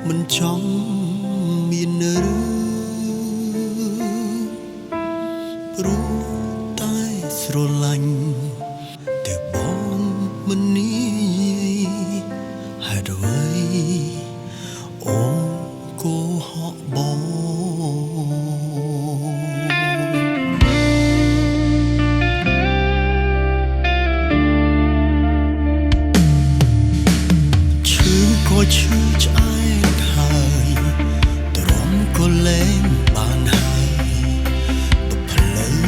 មិនចង់មានរឿងព្រោះតែស្រឡាញ់តែបងមិននិយាយហេតុអ្វីអូនក៏ហក់បងឈឺក៏ឈឺឆ្អែតហើយទ្រាំក៏លែងបានហើយទុកផ្លូវ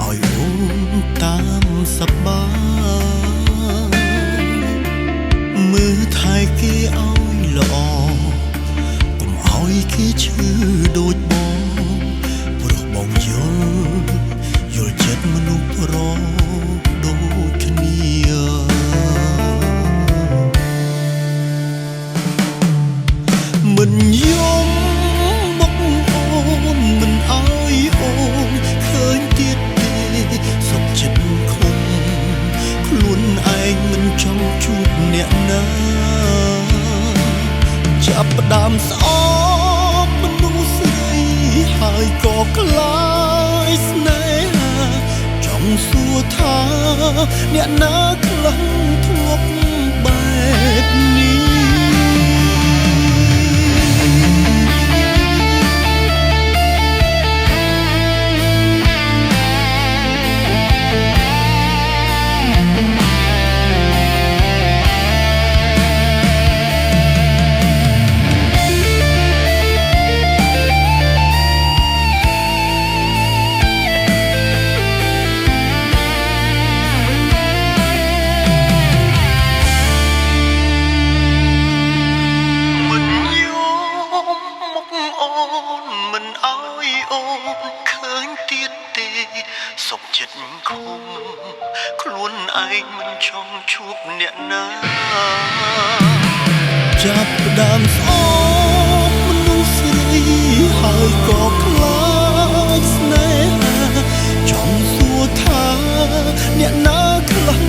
ឲ្យអូនតាមសប្បាយមើលថែគេឲ្យល្អកុំឲ្យគេឈឺដូចបងព្រោះបងយល់ចិត្តមនុស្សប្រដូចគ្នាមិនយំមកអូនមិនអើយអូនឃើញទៀតទេសុខចិត្តខំខ្លួនឯងមិនចង់ជួបអ្នកណាចាប់ផ្ដើមស្អប់មនុស្សស្រីហើយក៏ខ្លាចស្នេហាចង់សួរថាអ្នកណាខ្លាំងធ្លាប់បែបនេះសុខចិត្តខំខ្លួនឯងមិនចង់ជួបអ្នកណាចាប់ផ្ដើមស្អប់មនុស្សស្រីហើយក៏ខ្លាចស្នេហាចង់សួរថាអ្នកណាខ្លាំង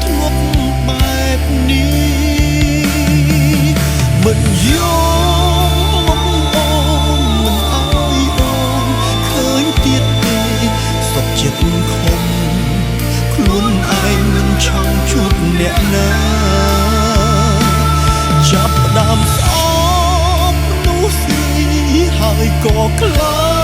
ធ្លាប់បែបនេះមិនយល់មកអូនមិនអើយអូនឃើញទៀតទេសុខចិត្តខំខ្លួនឯងមិនចង់ជួបអ្នកណាចាប់ផ្ដើមស្អប់មនុស្សស្រីហើយក៏ខ្លា